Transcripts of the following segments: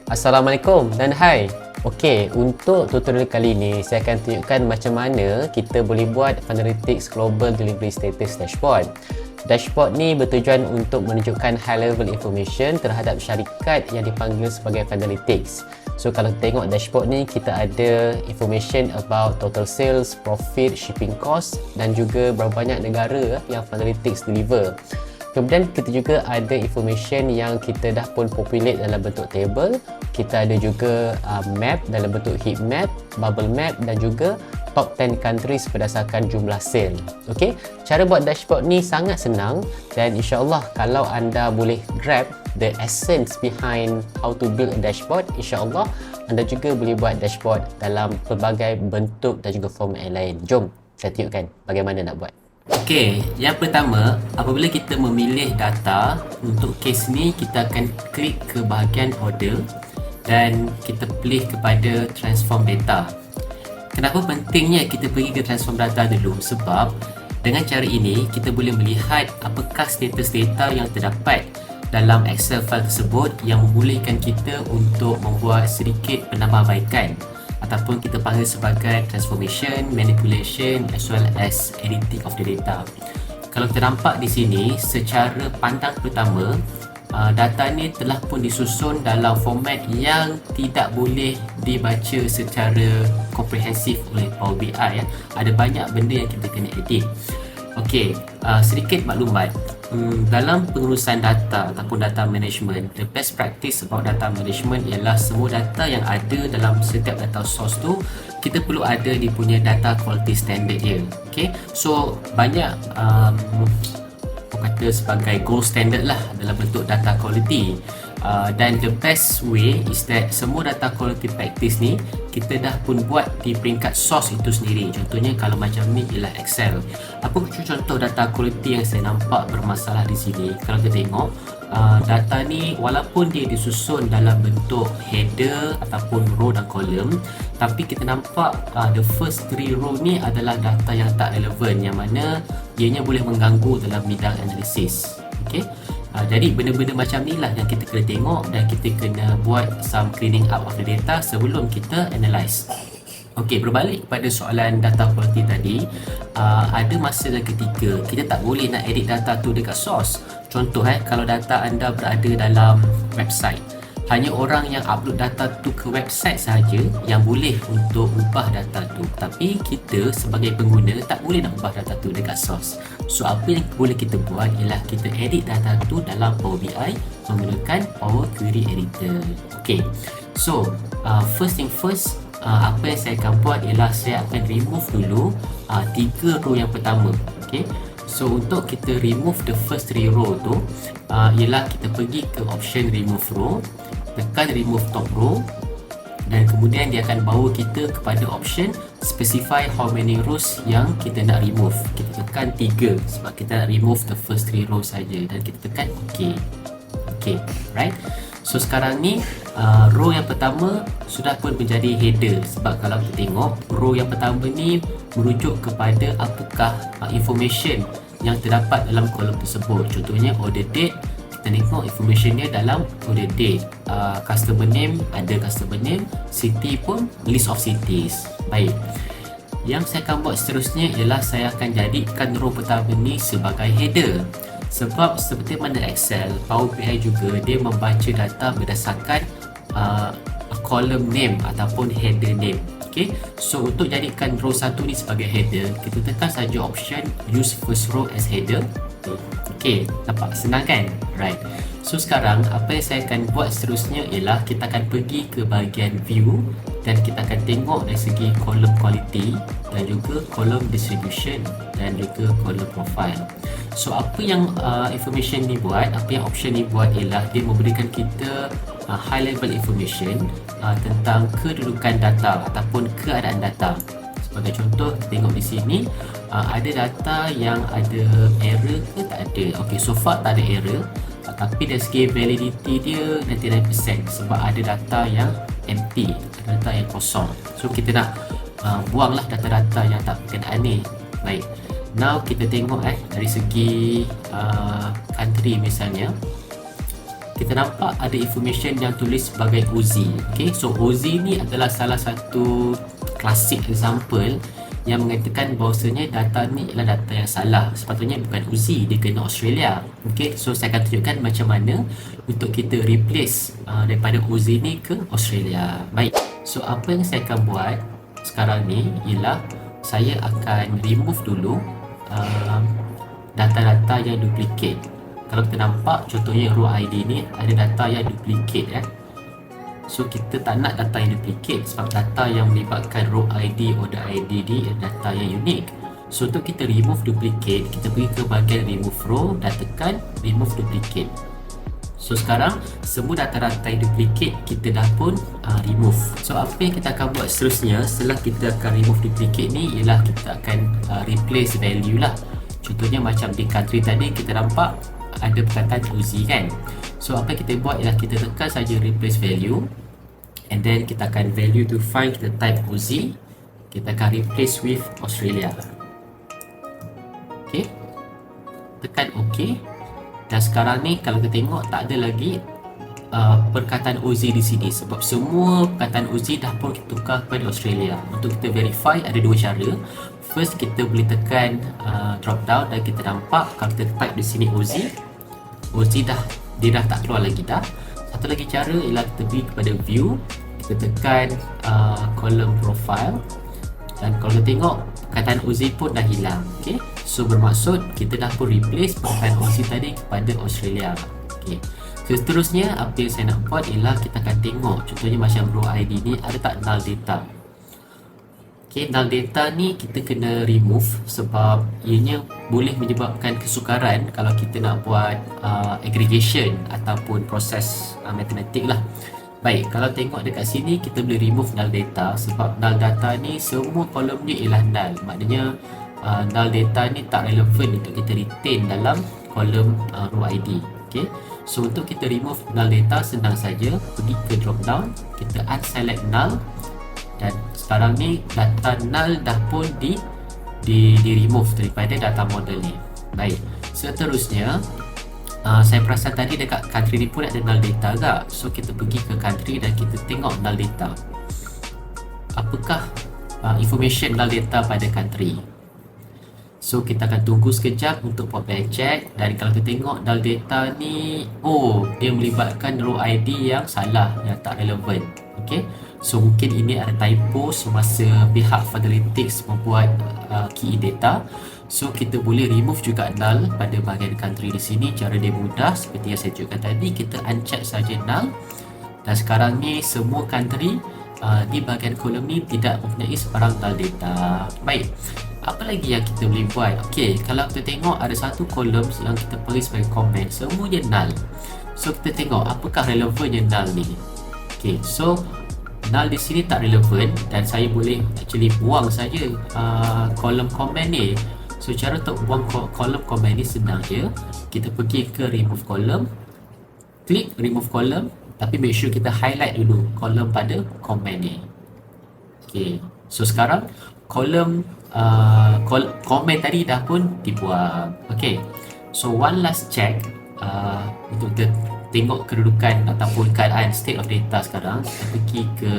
Assalamualaikum dan hai. Okey, untuk tutorial kali ini saya akan tunjukkan macam mana kita boleh buat Funalytics Global Delivery Status Dashboard. Dashboard ni bertujuan untuk menunjukkan high level information terhadap syarikat yang dipanggil sebagai Funalytics. So kalau tengok dashboard ni, kita ada information about total sales, profit, shipping cost dan juga berapa banyak negara yang Funalytics deliver. Kemudian kita juga ada information yang kita dah pun populate dalam bentuk table. Kita ada juga map dalam bentuk heat map, bubble map dan juga top 10 countries berdasarkan jumlah sale. Okey, cara buat dashboard ni sangat senang dan insya-Allah kalau anda boleh grab the essence behind how to build a dashboard, insya-Allah anda juga boleh buat dashboard dalam pelbagai bentuk dan juga format yang lain. Jom saya tunjukkan bagaimana nak buat. Okey, yang pertama, apabila kita memilih data, untuk case ni kita akan klik ke bahagian order dan kita pilih kepada transform data. Kenapa pentingnya kita pergi ke transform data dulu? Sebab dengan cara ini kita boleh melihat apakah status data yang terdapat dalam Excel file tersebut yang membolehkan kita untuk membuat sedikit penambahbaikan ataupun kita panggil sebagai transformation, manipulation as well as editing of the data. Kalau kita nampak di sini, secara pandang pertama, data ni telah pun disusun dalam format yang tidak boleh dibaca secara komprehensif oleh Power BI. Ada banyak benda yang kita kena edit. Okey, sedikit maklumat. Dalam pengurusan data ataupun data management, the best practice about data management ialah semua data yang ada dalam setiap data source tu kita perlu ada di punya data quality standard dia. Okay, so banyak kata sebagai gold standard lah dalam bentuk data quality. Dan the best way is that semua data quality practice ni kita dah pun buat di peringkat source itu sendiri. Contohnya kalau macam ni ialah Excel. Apa contoh data quality yang saya nampak bermasalah di sini? Kalau kita tengok data ni walaupun dia disusun dalam bentuk header ataupun row dan column, tapi kita nampak the first 3 row ni adalah data yang tak relevan, yang mana ianya boleh mengganggu dalam bidang analisis. Okay? Jadi benda-benda macam ni lah yang kita kena tengok dan kita kena buat some cleaning up of the data sebelum kita analyse. Okey, berbalik kepada soalan data quality tadi, ada masa dan ketika kita tak boleh nak edit data tu dekat source. Contoh kalau data anda berada dalam website, hanya orang yang upload data tu ke website sahaja yang boleh untuk ubah data tu. Tapi kita sebagai pengguna tak boleh nak ubah data tu dekat source. So apa yang boleh kita buat ialah kita edit data tu dalam Power BI menggunakan Power Query Editor. Okay, so first thing first, apa yang saya akan buat ialah saya akan remove dulu 3 row yang pertama. Okay, so untuk kita remove the first 3 row tu ialah kita pergi ke option remove row, tekan remove top row dan kemudian dia akan bawa kita kepada option specify how many rows yang kita nak remove. Kita tekan 3 sebab kita nak remove the first 3 rows saja dan kita tekan OK. OK, right? So sekarang ni row yang pertama sudah pun menjadi header, sebab kalau kita tengok row yang pertama ni merujuk kepada apakah information yang terdapat dalam kolom tersebut. Contohnya order date, kita tengok information dia dalam order date. Customer name, ada customer name. City pun list of cities. Baik, yang saya akan buat seterusnya ialah saya akan jadikan row pertama ni sebagai header. Sebab seperti mana Excel, Power BI juga dia membaca data berdasarkan column name ataupun header name. Okay, so untuk jadikan row 1 ni sebagai header, kita tekan saja option use first row as header. Okay, nampak senang kan? Right. So sekarang apa yang saya akan buat seterusnya ialah kita akan pergi ke bahagian view dan kita akan tengok dari segi column quality dan juga column distribution dan juga column profile. So apa yang information ni buat, apa yang option ni buat ialah dia memberikan kita high level information tentang kedudukan data ataupun keadaan data. Sebagai contoh, tengok di sini ada data yang ada error ke tak ada. Okey, so far tak ada error, tapi dari segi validity dia 99% sebab ada data yang empty, data yang kosong. So kita nak buanglah data-data yang tak berkenaan ni. Baik, now kita tengok dari segi country misalnya. kita nampak ada information yang tulis sebagai OZ. Okay, so OZ ni adalah salah satu classic example yang mengatakan bahawasanya data ni adalah data yang salah. Sepatutnya bukan Uzi, dia kena Australia. Okay, so saya akan tunjukkan macam mana untuk kita replace daripada Uzi ni ke Australia. Baik, so apa yang saya akan buat sekarang ni ialah saya akan remove dulu data-data yang duplicate. Kalau kita nampak contohnya row ID ni ada data yang duplicate So kita tak nak data yang duplicate sebab data yang melibatkan row ID, order ID ni data yang unik. So untuk kita remove duplicate, kita pergi ke bahagian remove row dan tekan remove duplicate. So sekarang semua data-data yang duplicate kita dah pun remove. So apa yang kita akan buat seterusnya setelah kita akan remove duplicate ni ialah kita akan replace value lah. Contohnya macam di country tadi kita nampak ada perkataan Uzi kan. So apa yang kita buat ialah kita tekan saja replace value, and then kita akan value to find, kita type Uzi, kita akan replace with Australia. Okay, tekan OK. Dan sekarang ni kalau kita tengok tak ada lagi perkataan Uzi di sini sebab semua perkataan Uzi dah pun kita tukar kepada Australia. Untuk kita verify ada dua cara. First, kita boleh tekan drop down dan kita nampak kalau kita type di sini Uzi dia dah tak keluar lagi dah. Satu lagi cara ialah kita pergi kepada view, kita tekan column profile, dan kalau kita tengok perkataan Uzi pun dah hilang. Okay, so bermaksud kita dah pun replace perkataan Uzi tadi kepada Australia. Okay, so seterusnya apa yang saya nak buat ialah kita akan tengok contohnya macam row ID ni ada tak null data. Okay, null data ni kita kena remove sebab ianya boleh menyebabkan kesukaran kalau kita nak buat aggregation ataupun proses matematik lah. Baik, kalau tengok dekat sini kita boleh remove null data sebab null data ni semua kolom ni ialah null. Maknanya null data ni tak relevan untuk kita retain dalam kolom row ID. Okay, so untuk kita remove null data senang saja, pergi ke drop down, kita unselect null, dan sekarang ni data null dah pun di remove daripada data model ni. Baik, seterusnya saya perasan tadi dekat country ni pun ada null data agak. So kita pergi ke country dan kita tengok null data. Apakah information null data pada country? So kita akan tunggu sekejap untuk buat bank check. Dan kalau kita tengok null data ni, dia melibatkan row ID yang salah, yang tak relevan. Okay, so mungkin ini ada typo semasa pihak Fanalytics membuat key data. So kita boleh remove juga null pada bahagian country di sini. Cara dia mudah seperti yang saya tunjukkan tadi, kita uncheck saja null. Dan sekarang ni semua country di bahagian kolom ni tidak mempunyai sebarang null data. Baik, apa lagi yang kita boleh buat? Okey, kalau kita tengok ada satu kolom yang kita beri sebagai comment, semuanya null. So kita tengok apakah relevannya null ni. Okey, so null di sini tak relevan dan saya boleh actually buang saja kolom comment ni. So cara untuk buang kolom comment ni senang je. Kita pergi ke remove column, klik remove column, tapi make sure kita highlight dulu kolom pada comment ni. Okay, so sekarang kolom comment tadi dah pun dibuang. Okay, so one last check untuk kita tengok kedudukan ataupun keadaan state of data sekarang. Kita pergi ke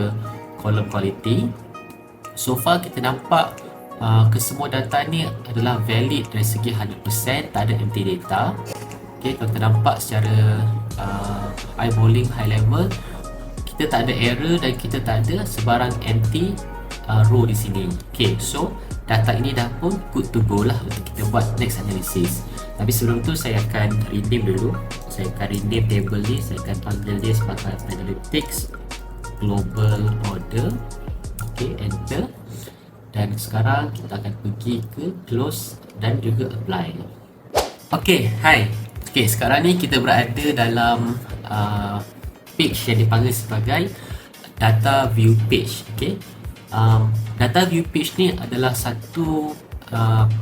kolom quality. So far kita nampak kesemua data ni adalah valid dari segi 100%, tak ada empty data. Okay, kalau kita nampak secara eyeballing high level, kita tak ada error dan kita tak ada sebarang empty row di sini. Okay, so data ini dah pun good to go lah untuk kita buat next analysis. Tapi sebelum tu saya akan rename dulu. Saya akan rename table ni, saya akan panggil dia sebagai Analytics Global Order. Okay, enter. Dan sekarang kita akan pergi ke close dan juga apply. Okay, hai. Okay, sekarang ni kita berada dalam page yang dipanggil sebagai data view page. Okay, data view page ni adalah satu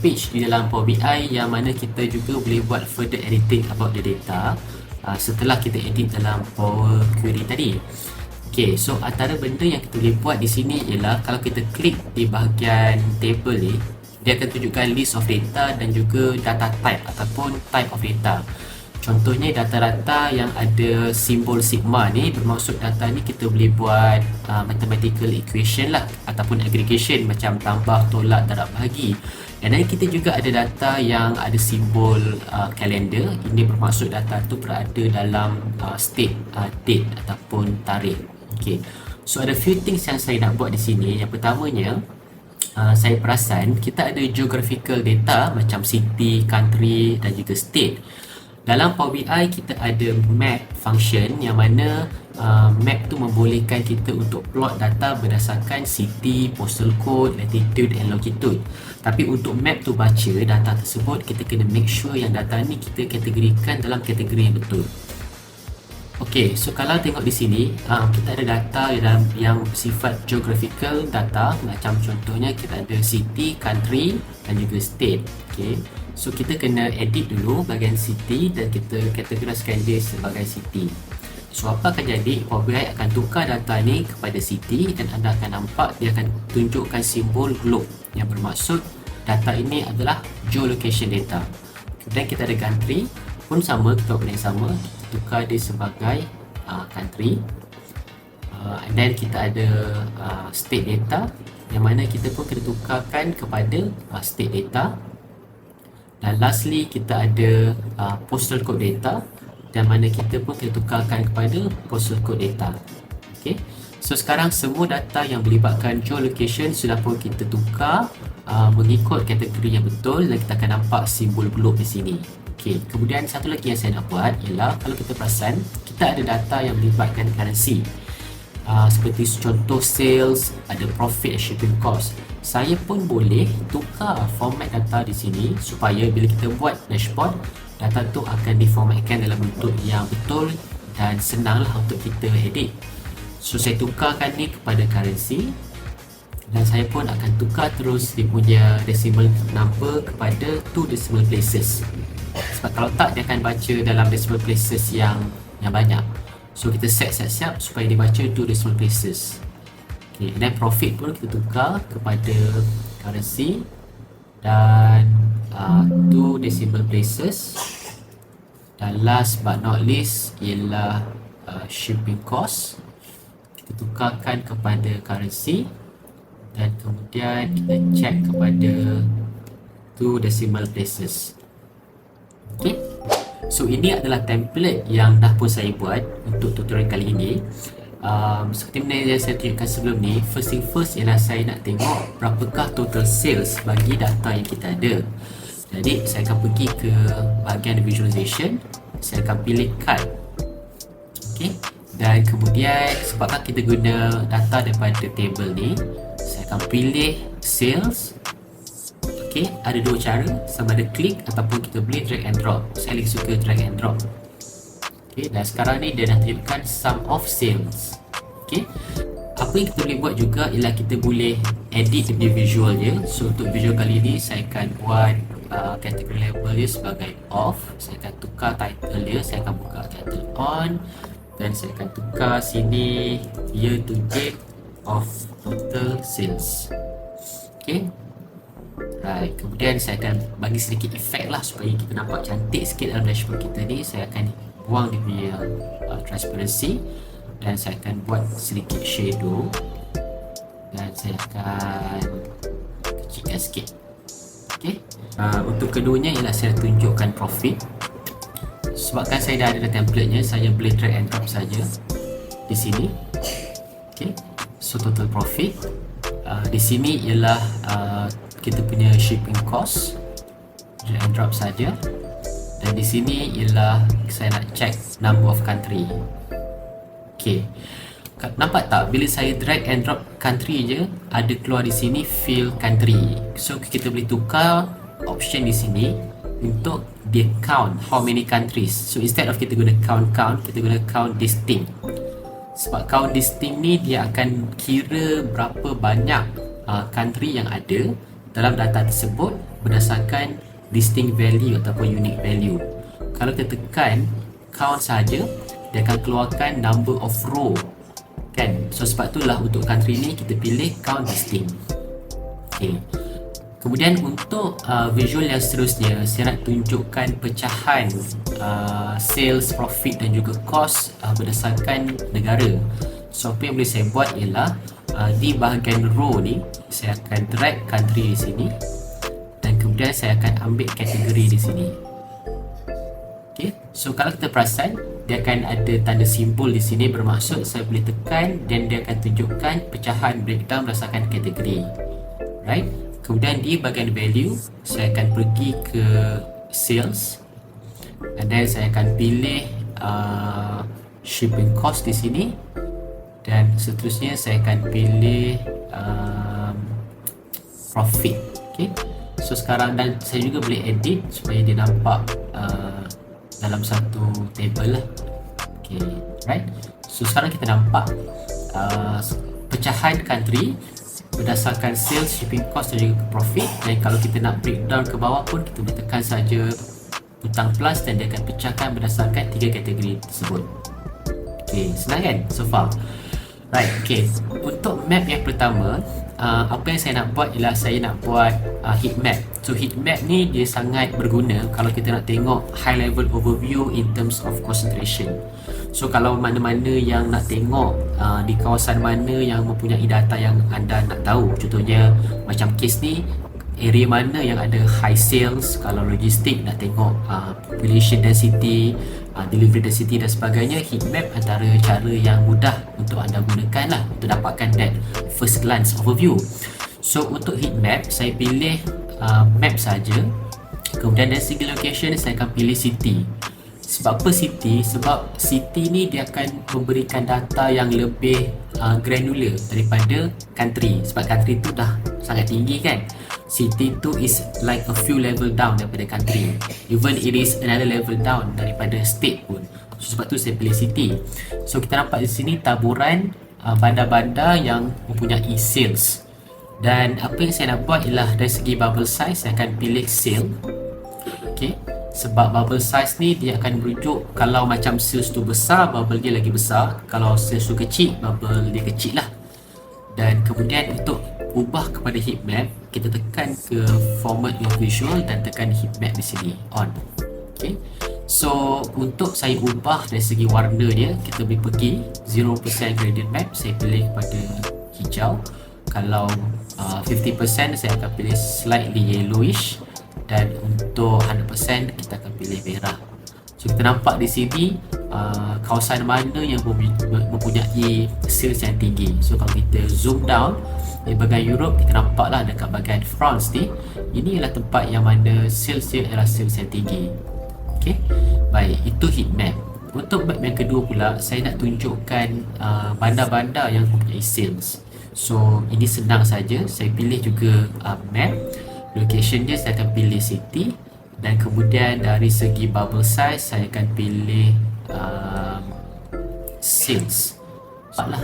page di dalam Power BI yang mana kita juga boleh buat further editing about the data setelah kita edit dalam Power Query tadi. Okay, so antara benda yang kita boleh buat di sini ialah kalau kita klik di bahagian table ni, dia akan tunjukkan list of data dan juga data type ataupun type of data. Contohnya data-data yang ada simbol sigma ni, bermaksud data ni kita boleh buat mathematical equation lah, ataupun aggregation macam tambah, tolak, darab, bahagi. Dan kita juga ada data yang ada simbol kalender. Ini bermaksud data tu berada dalam state date ataupun tarikh. Okay. So ada few things yang saya nak buat di sini. Yang pertamanya, saya perasan kita ada geographical data macam city, country dan juga state. Dalam Power BI kita ada map function yang mana map tu membolehkan kita untuk plot data berdasarkan city, postal code, latitude and longitude. Tapi untuk map tu baca data tersebut, kita kena make sure yang data ni kita kategorikan dalam kategori yang betul. Okey, so kalau tengok di sini, kita ada data yang bersifat geographical data, macam contohnya kita ada city, country dan juga state. Okey. So kita kena edit dulu bahagian city dan kita kategoriskan dia sebagai city. So apa akan jadi? Power BI akan tukar data ni kepada city dan anda akan nampak dia akan tunjukkan simbol globe yang bermaksud data ini adalah geolocation data. Kemudian kita ada country pun sama, kita buat benda yang sama, kita tukar dia sebagai country. And then kita ada state data yang mana kita pun kena tukarkan kepada state data. Dan lastly kita ada postal code data dan mana kita pun kena tukarkan kepada postal code data. Okay. So sekarang semua data yang melibatkan geolocation sudah pun kita tukar mengikut kategori yang betul dan kita akan nampak simbol globe di sini. Okay. Kemudian satu lagi yang saya nak buat ialah kalau kita perasan kita ada data yang melibatkan currency. Seperti contoh sales, ada profit and shipping cost. Saya pun boleh tukar format data di sini supaya bila kita buat dashboard, data tu akan diformatkan dalam bentuk yang betul dan senanglah untuk kita edit. So saya tukarkan ni kepada currency dan saya pun akan tukar terus dia punya decimal number kepada 2 decimal places. Sebab kalau tak dia akan baca dalam decimal places yang banyak. So kita set siap-siap supaya dia baca 2 decimal places. Okay, dan profit pun kita tukar kepada currency dan 2 decimal places. Dan last but not least ialah shipping cost. Kita tukarkan kepada currency dan kemudian kita check kepada 2 decimal places. Okay. So ini adalah template yang dah pun saya buat untuk tutorial kali ini. Seperti mana yang saya tunjukkan sebelum ni, first thing first ialah saya nak tengok berapakah total sales bagi data yang kita ada. Jadi saya akan pergi ke bahagian visualization, saya akan pilih card. Okay. Dan kemudian sebabkan kita guna data daripada table ni, saya akan pilih sales. Okay, ada dua cara, sama ada klik ataupun kita boleh drag and drop. Saya lagi suka drag and drop. Okay, dan sekarang ni dia dah tunjukkan sum of sales. Okay, apa yang kita boleh buat juga ialah kita boleh edit dia visual je. So untuk visual kali ni saya akan buat category label dia sebagai off. Saya akan tukar title dia, saya akan buka title on dan saya akan tukar sini year to date of total sales. Okay. Right, kemudian saya akan bagi sedikit efek lah supaya kita nampak cantik sikit dalam dashboard kita ni. Saya akan buang dia punya transparency dan saya akan buat sedikit shadow dan saya akan kecilkan sikit. Okay. Untuk keduanya ialah saya tunjukkan profit. Sebabkan saya dah ada template nya, saya boleh drag and drop saja di sini. Okay. So total profit di sini ialah kita punya shipping cost, drag and drop saja. Dan di sini ialah saya nak check number of country. Okay, nampak tak bila saya drag and drop country je, ada keluar di sini fill country. So kita boleh tukar option di sini untuk dia count how many countries. So instead of kita guna count, kita guna count distinct. Sebab count distinct ni dia akan kira berapa banyak country yang ada dalam data tersebut berdasarkan distinct value ataupun unique value. Kalau kita tekan count saja, dia akan keluarkan number of row kan. So sebab itulah untuk country ni kita pilih count distinct. Okay. Kemudian untuk visual yang seterusnya, saya nak tunjukkan pecahan sales, profit dan juga cost berdasarkan negara. So apa yang boleh saya buat ialah di bahagian row ni, saya akan drag country di sini dan kemudian saya akan ambil kategori di sini. Okay, so kalau kita perasan, dia akan ada tanda simbol di sini, bermaksud saya boleh tekan dan dia akan tunjukkan pecahan breakdown berdasarkan kategori. Right? Kemudian di bahagian value, saya akan pergi ke sales and then saya akan pilih shipping cost di sini dan seterusnya saya akan pilih profit. Okay? So sekarang, dan saya juga boleh edit supaya dia nampak dalam satu table lah. Okay, right? So sekarang kita nampak pecahan country berdasarkan sales, shipping cost dan juga profit. Dan kalau kita nak breakdown ke bawah pun, kita boleh tekan saja butang plus dan dia akan pecahkan berdasarkan 3 kategori tersebut. Okay, senang kan so far? Right, okay. Untuk map yang pertama, apa yang saya nak buat ialah saya nak buat heat map. So heat map ni dia sangat berguna kalau kita nak tengok high level overview in terms of concentration. So kalau mana-mana yang nak tengok di kawasan mana yang mempunyai data yang anda nak tahu, contohnya macam case ni, area mana yang ada high sales, kalau logistik nak tengok population density, delivery density dan sebagainya, heat map antara cara yang mudah untuk anda gunakan lah untuk dapatkan that first glance overview. So untuk heat map, saya pilih map saja. Kemudian dari segi location, saya akan pilih city. Sebab apa city? Sebab city ni dia akan memberikan data yang lebih granular daripada country. Sebab country tu dah sangat tinggi kan. City tu is like a few level down daripada country. Even it is another level down daripada state pun. So, sebab tu saya pilih city. So kita nampak di sini taburan bandar-bandar yang mempunyai sales. Dan apa yang saya nak buat ialah dari segi bubble size, saya akan pilih sale. Okay. Sebab bubble size ni dia akan merujuk, kalau macam sales tu besar, bubble dia lagi besar. Kalau sales tu kecil, bubble dia kecil lah. Dan kemudian untuk ubah kepada heat map, kita tekan ke format your visual dan tekan heat map di sini, on. Okay. So untuk saya ubah dari segi warna dia, kita boleh pergi 0% gradient map, saya pilih pada hijau. Kalau 50% saya akan pilih slightly yellowish. Dan untuk 100% kita akan pilih merah. So kita nampak di sini kawasan mana yang mempunyai sales yang tinggi. So kalau kita zoom down di bahagian Europe, kita nampaklah dekat bahagian France ni, ini adalah tempat yang mana sales dia adalah sales yang tinggi. Okay, baik, itu heat map. Untuk map yang kedua pula, saya nak tunjukkan bandar-bandar yang mempunyai sales. So ini senang saja, saya pilih juga map. Location dia saya akan pilih city, dan kemudian dari segi bubble size saya akan pilih sales. Sebablah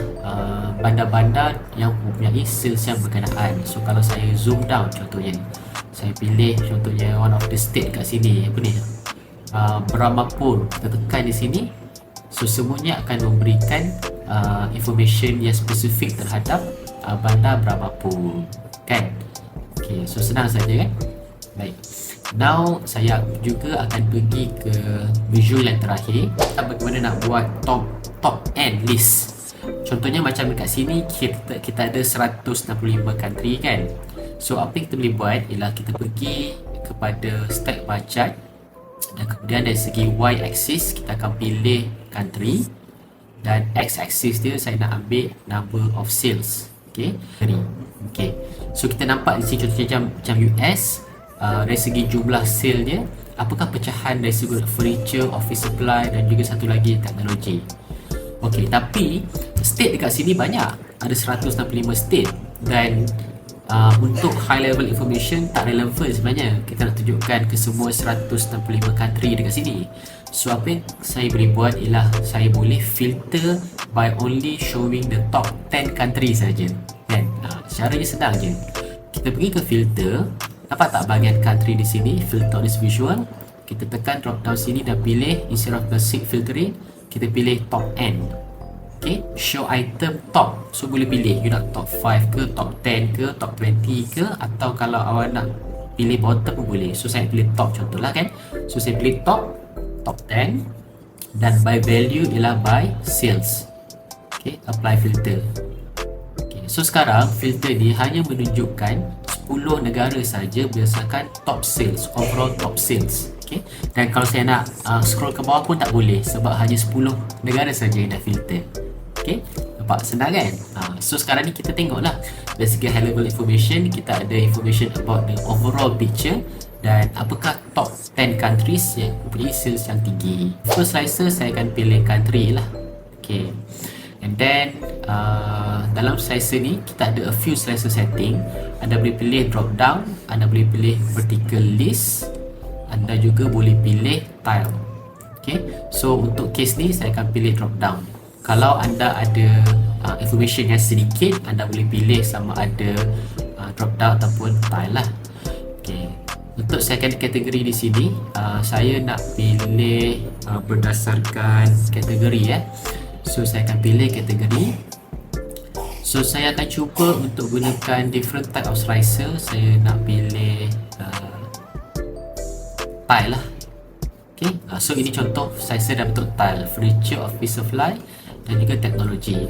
bandar-bandar yang mempunyai sales yang berkenaan. So kalau saya zoom down, contohnya saya pilih contohnya one of the state kat sini, apa ni, Brahmapur, kita tekan di sini. So semuanya akan memberikan information yang spesifik terhadap bandar Brahmapur, kan? Okay, so senang saja kan? Baik. Now saya juga akan pergi ke visual yang terakhir. Bagaimana nak buat top end list. Contohnya macam dekat sini kita ada 165 country kan. So apa yang kita boleh buat ialah kita pergi kepada stack bar chart, dan kemudian dari segi Y axis kita akan pilih country, dan X axis dia saya nak ambil number of sales. Okay, okay. So kita nampak di sini contohnya macam US, dari segi jumlah sale dia, apakah pecahan dari segi furniture, office supply dan juga satu lagi teknologi. Okay, tapi state dekat sini banyak, ada 165 state, dan untuk high level information tak relevan sebenarnya. Kita nak tunjukkan ke semua 165 country dekat sini. So apa yang saya boleh buat ialah saya boleh filter by only showing the top 10 country saja. Kan? Caranya senang je. Kita pergi ke filter, nampak tak bahagian country di sini, filter this visual. Kita tekan drop down sini dan pilih instead of basic filtering, kita pilih top end. Okay, show item top. So boleh pilih you nak top 5 ke, top 10 ke, top 20 ke, atau kalau awak nak pilih bottom pun boleh. So saya pilih top contohlah kan. So saya pilih top 10, dan by value ialah by sales. Okay, apply filter. Okay, so sekarang filter ni hanya menunjukkan 10 negara saja berdasarkan top sales, overall top sales. Okay, dan kalau saya nak scroll ke bawah pun tak boleh sebab hanya 10 negara saja yang dah filter. Okay, nampak senang kan? So sekarang ni kita tengok lah dari segi high level information, kita ada information about the overall picture dan apakah top 10 countries yang mempunyai sales yang tinggi. First slicer saya akan pilih country lah. Okay, and then dalam slicer ni kita ada a few slicer setting. Anda boleh pilih drop down, anda boleh pilih vertical list, anda juga boleh pilih tile. Okay, so untuk case ni saya akan pilih drop down. Kalau anda ada information yang sedikit, anda boleh pilih sama ada drop down ataupun tile lah. Okay, untuk second kategori di sini saya nak pilih berdasarkan kategori So saya akan pilih kategori. So saya akan cuba untuk gunakan different type of slicer. Saya nak pilih tile lah. Okay, so ini contoh slicer dalam bentuk tile, furniture, office supply dan juga teknologi.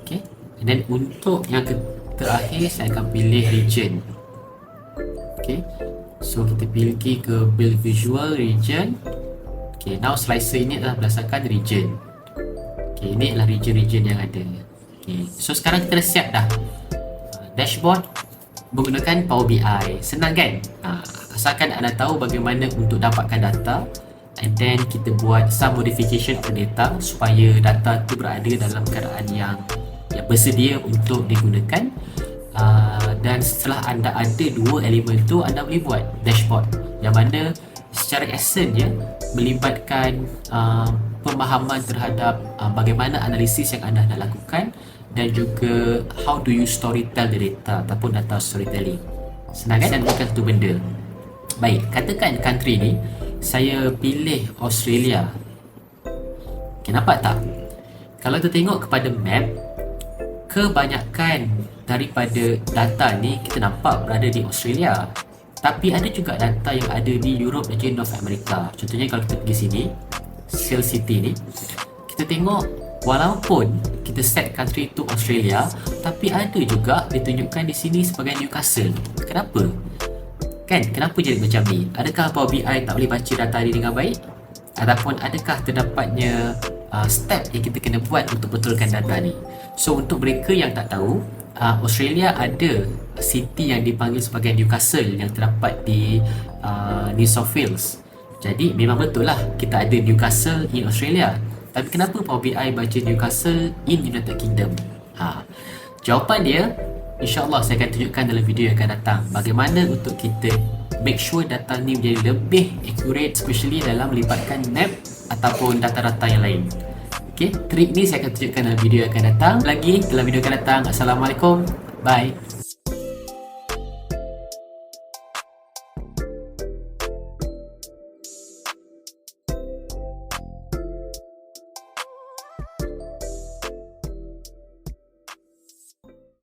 Okay, and then untuk yang terakhir saya akan pilih region. Okay, so kita pergi ke build visual region. Okay, now slicer ini adalah berdasarkan region. Okay, ini adalah region-region yang ada. Okay, so sekarang kita dah siap dah dashboard menggunakan Power BI. Senang kan? Asalkan anda tahu bagaimana untuk dapatkan data, and then kita buat some modification of data supaya data tu berada dalam keadaan yang bersedia untuk digunakan. Dan setelah anda ada dua elemen tu, anda boleh buat dashboard yang mana secara esennya melibatkan pemahaman terhadap bagaimana analisis yang anda nak lakukan, dan juga how do you storytell the data ataupun data storytelling. Senang kan? Dan bukan satu benda. Baik, katakan country ni saya pilih Australia. Okay, nampak tak? Kalau kita tengok kepada map, kebanyakan daripada data ni kita nampak berada di Australia. Tapi ada juga data yang ada di Europe dan juga North America. Contohnya kalau kita pergi sini, Sales City ni, kita tengok walaupun kita set country tu Australia, tapi ada juga ditunjukkan di sini sebagai Newcastle. Kenapa? Kan, kenapa jadi macam ni? Adakah Power BI tak boleh baca data ni dengan baik? Ataupun adakah terdapatnya step yang kita kena buat untuk betulkan data ni? So untuk mereka yang tak tahu, Australia ada city yang dipanggil sebagai Newcastle yang terdapat di New South Wales. Jadi memang betul lah kita ada Newcastle in Australia. Tapi kenapa Power BI baca Newcastle in United Kingdom? Jawapan dia InsyaAllah saya akan tunjukkan dalam video yang akan datang bagaimana untuk kita make sure data ni menjadi lebih accurate, especially dalam melibatkan map ataupun data-data yang lain. Okay, trik ni saya akan tunjukkan dalam video yang akan datang. Lagi dalam video yang akan datang. Assalamualaikum, bye.